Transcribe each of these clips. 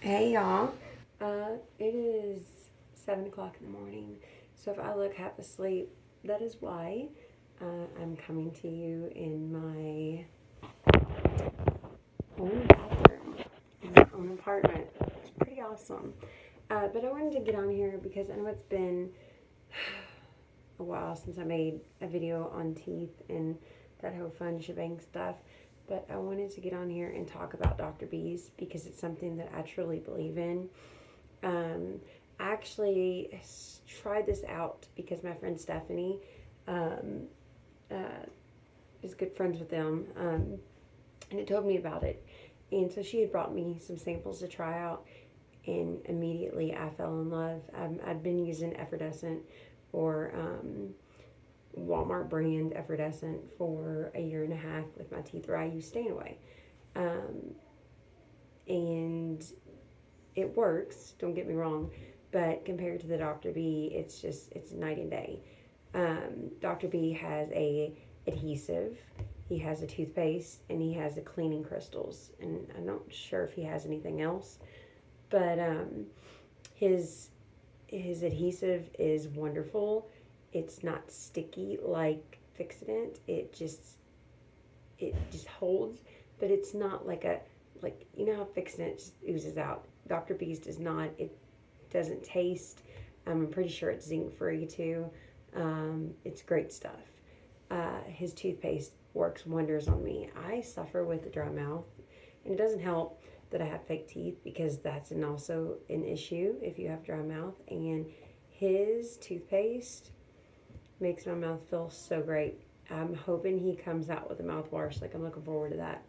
Hey y'all. It is 7 o'clock in the morning. So if I look half asleep, that is why. I'm coming to you in my own bathroom, in my own apartment. It's pretty awesome. But I wanted to get on here because I know it's been a while since I made a video on teeth and that whole fun shebang stuff. But I wanted to get on here and talk about Dr. B's because it's something that I truly believe in. Um, I actually tried this out because my friend Stephanie um, uh, is good friends with them, and it told me about it. And so she had brought me some samples to try out, and immediately I fell in love. I'd been using Effervescent or Walmart brand Effervescent for a year and a half with my teeth where I use Stay Away. Um, and it works, don't get me wrong, but compared to the Dr. B, it's night and day. Dr. B has a adhesive, he has a toothpaste, and he has the cleaning crystals. And I'm not sure if he has anything else, but his his adhesive is wonderful. It's not sticky like Fixodent. It just holds, but it's not like a like you know how Fixodent just oozes out. Dr. B's does not. It doesn't taste. I'm pretty sure it's zinc free too. It's great stuff. His toothpaste works wonders on me. I suffer with a dry mouth, and it doesn't help that I have fake teeth because that's also an issue if you have dry mouth. And his toothpaste makes my mouth feel so great. I'm hoping he comes out with a mouthwash. Like I'm looking forward to that.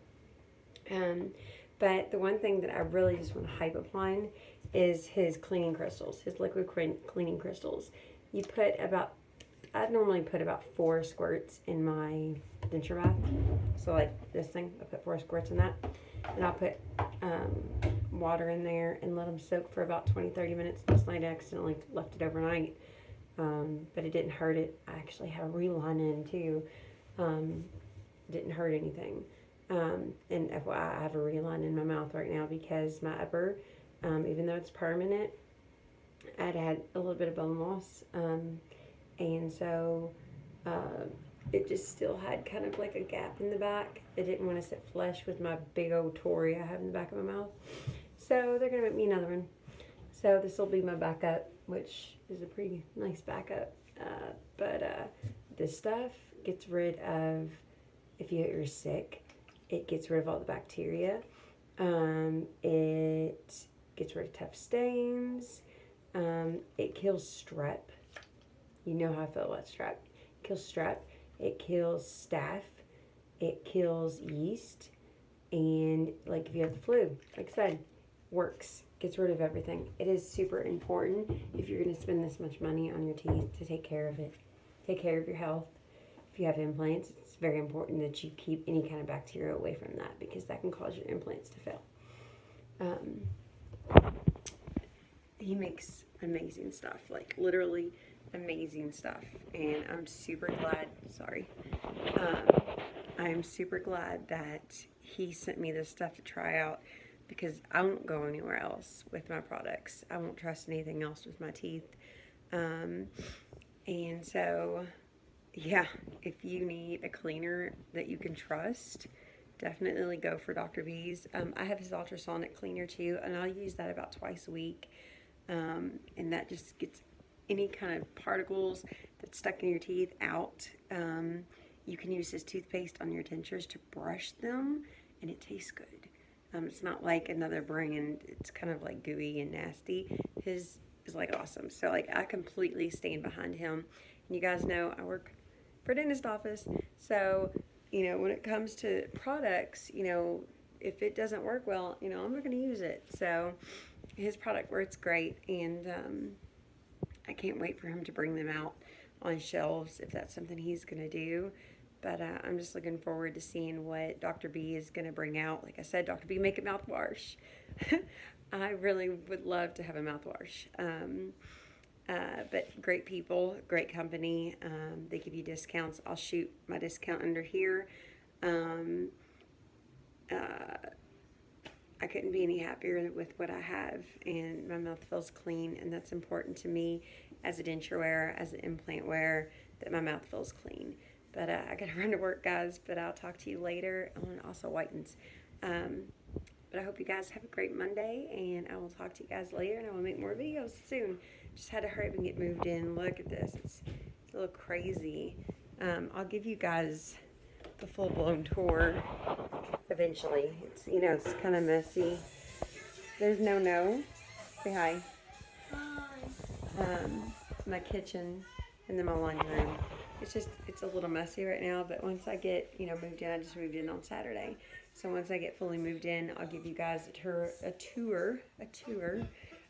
Um, but the one thing that I really just want to hype upon is his cleaning crystals, his liquid cleaning crystals. You put about, I normally put about 4 squirts in my denture bath. So like this thing, I put 4 squirts in that. And I'll put water in there and let them soak for about 20-30 minutes. This night I accidentally left it overnight. But it didn't hurt it. I actually had a reline in too. Um, didn't hurt anything. And FYI, I have a reline in my mouth right now because my upper, even though it's permanent, I'd had a little bit of bone loss. And so uh, it just still had kind of like a gap in the back. I didn't want to sit flush with my big old tori I have in the back of my mouth. So they're going to make me another one. So this will be my backup, which is a pretty nice backup. But this stuff gets rid of, if you're sick, it gets rid of all the bacteria. It gets rid of tough stains. It kills strep. You know how I feel about strep. It kills strep. It kills staph. It kills yeast. And like if you have the flu, like I said, works. Gets rid of everything. It is super important if you're going to spend this much money on your teeth to take care of it. Take care of your health. If you have implants, it's very important that you keep any kind of bacteria away from that because that can cause your implants to fail. He makes amazing stuff, like literally amazing stuff, and I'm super glad. Sorry, um, I'm super glad that he sent me this stuff to try out because I won't go anywhere else with my products. I won't trust anything else with my teeth, um, and so yeah, if you need a cleaner that you can trust, definitely go for Dr. B's. I have his ultrasonic cleaner too, and I'll use that about twice a week. And that just gets any kind of particles that's stuck in your teeth out. You can use his toothpaste on your dentures to brush them, and it tastes good. It's not like another brand. It's kind of like gooey and nasty. His is like awesome. So like I completely stand behind him. And you guys know I work for a dentist office. So, when it comes to products, if it doesn't work well, I'm not going to use it. So his product works great, and I can't wait for him to bring them out on shelves if that's something he's going to do. But I'm just looking forward to seeing what Dr. B is going to bring out. Like I said, Dr. B, make a mouthwash. I really would love to have a mouthwash. But great people, great company. They give you discounts. I'll shoot my discount under here. Um, uh, I couldn't be any happier with what I have, and my mouth feels clean, and that's important to me as a denture wearer, as an implant wearer, that my mouth feels clean. But I gotta run to work, guys, but I'll talk to you later on Also Whitens. But I hope you guys have a great Monday, and I will talk to you guys later, and I will make more videos soon. Just had to hurry up and get moved in. Look at this. It's a little crazy. I'll give you guys the full-blown tour eventually. It's, you know, it's kind of messy. There's No. Say hi. Hi. My kitchen, and then my laundry room. It's a little messy right now, but once I get, you know, moved in, I just moved in on Saturday. So once I get fully moved in, I'll give you guys a tour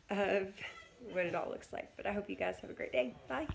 of what it all looks like. But I hope you guys have a great day. Bye.